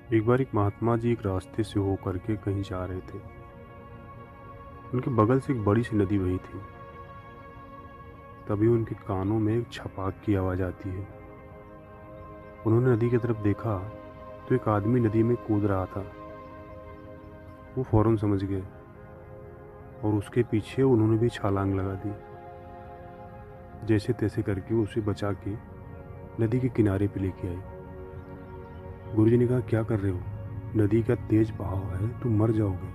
एक बार एक महात्मा जी एक रास्ते से होकर के कहीं जा रहे थे। उनके बगल से एक बड़ी सी नदी बही थी। तभी उनके कानों में एक छपाक की आवाज़ आती है। उन्होंने नदी की तरफ देखा तो एक आदमी नदी में कूद रहा था। वो फौरन समझ गए और उसके पीछे उन्होंने भी छलांग लगा दी। जैसे तैसे करके उसे बचा के नदी के किनारे पे लेके आई। गुरुजी ने कहा, क्या कर रहे हो? नदी का तेज बहाव है, तुम मर जाओगे।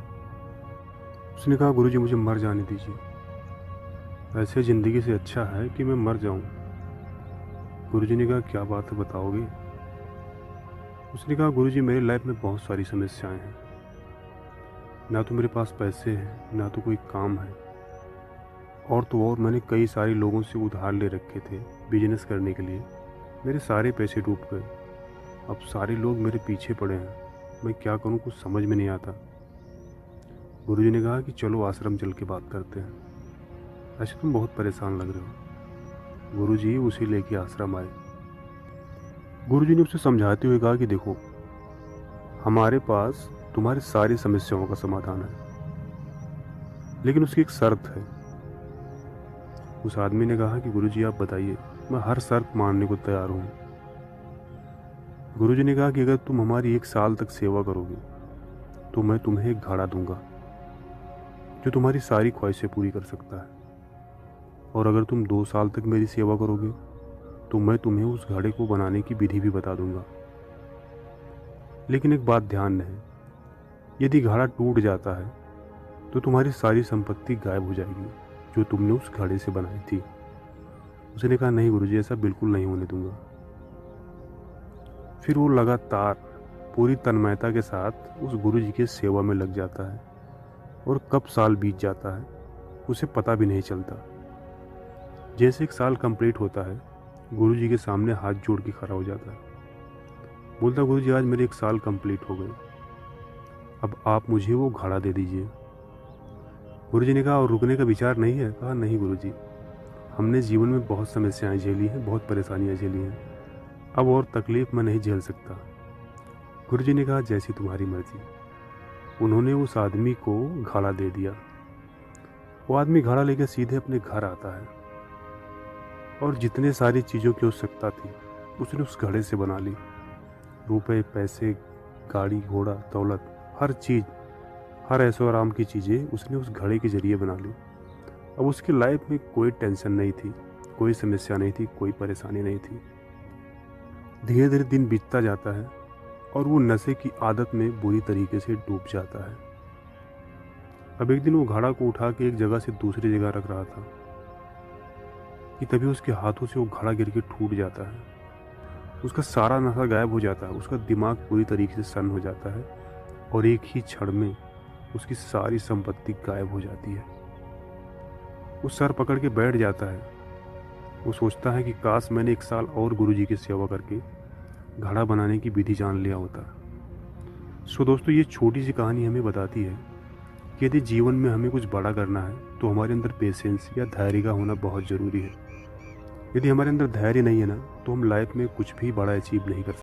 उसने कहा, गुरुजी मुझे मर जाने दीजिए। ऐसे ज़िंदगी से अच्छा है कि मैं मर जाऊं। गुरुजी ने कहा, क्या बात है, बताओगे? उसने कहा, गुरुजी मेरे लाइफ में बहुत सारी समस्याएं हैं। ना तो मेरे पास पैसे हैं, ना तो कोई काम है। और तो और मैंने कई सारे लोगों से उधार ले रखे थे बिजनेस करने के लिए। मेरे सारे पैसे डूब गए। अब सारे लोग मेरे पीछे पड़े हैं। मैं क्या करूं, कुछ समझ में नहीं आता। गुरुजी ने कहा कि चलो आश्रम चल के बात करते हैं। ऐसे तुम बहुत परेशान लग रहे हो। गुरुजी उसे लेके आश्रम आए। गुरुजी ने उसे समझाते हुए कहा कि देखो, हमारे पास तुम्हारी सारी समस्याओं का समाधान है, लेकिन उसकी एक शर्त है। उस आदमी ने कहा कि गुरुजी आप बताइए, मैं हर शर्त मानने को तैयार हूँ। गुरुजी ने कहा कि अगर तुम हमारी 1 साल तक सेवा करोगे तो मैं तुम्हें एक घड़ा दूंगा जो तुम्हारी सारी ख्वाहिशें पूरी कर सकता है। और अगर तुम 2 साल तक मेरी सेवा करोगे तो मैं तुम्हें उस घड़े को बनाने की विधि भी बता दूंगा। लेकिन एक बात ध्यान रहे, यदि घड़ा टूट जाता है तो तुम्हारी सारी संपत्ति गायब हो जाएगी जो तुमने उस घड़े से बनाई थी। उसने कहा, नहीं गुरुजी, ऐसा बिल्कुल नहीं होने दूंगा। फिर वो लगातार पूरी तन्मयता के साथ उस गुरुजी की सेवा में लग जाता है। और कब साल बीत जाता है उसे पता भी नहीं चलता। जैसे 1 साल कंप्लीट होता है, गुरुजी के सामने हाथ जोड़ के खड़ा हो जाता है। बोलता, गुरुजी आज मेरे 1 साल कंप्लीट हो गए, अब आप मुझे वो घड़ा दे दीजिए। गुरुजी ने कहा, और रुकने का विचार नहीं है? कहा, नहीं गुरुजी, हमने जीवन में बहुत समस्याएं झेली हैं, बहुत परेशानियां झेली हैं। अब और तकलीफ मैं नहीं झेल सकता। गुरुजी ने कहा, जैसी तुम्हारी मर्जी। उन्होंने उस आदमी को घड़ा दे दिया। वो आदमी घड़ा लेकर सीधे अपने घर आता है और जितने सारी चीज़ों की आवश्यकता थी उसने उस घड़े से बना ली। रुपए, पैसे, गाड़ी घोड़ा, दौलत, हर चीज़, हर ऐशो आराम की चीज़ें उसने उस घड़े के ज़रिए बना ली। अब उसकी लाइफ में कोई टेंशन नहीं थी, कोई समस्या नहीं थी, कोई परेशानी नहीं थी। धीरे धीरे दिन बीतता जाता है और वो नशे की आदत में बुरी तरीके से डूब जाता है। अब एक दिन वो घड़ा को उठा के एक जगह से दूसरी जगह रख रहा था कि तभी उसके हाथों से वो घड़ा गिर के टूट जाता है। उसका सारा नशा गायब हो जाता है, उसका दिमाग पूरी तरीके से सन्न हो जाता है और एक ही क्षण में उसकी सारी संपत्ति गायब हो जाती है। वो सर पकड़ के बैठ जाता है। वो सोचता है कि काश मैंने 1 साल और गुरुजी की सेवा करके घड़ा बनाने की विधि जान लिया होता। सो दोस्तों, ये छोटी सी कहानी हमें बताती है कि यदि जीवन में हमें कुछ बड़ा करना है तो हमारे अंदर पेशेंस या धैर्य का होना बहुत ज़रूरी है। यदि हमारे अंदर धैर्य नहीं है ना, तो हम लाइफ में कुछ भी बड़ा अचीव नहीं कर सकते।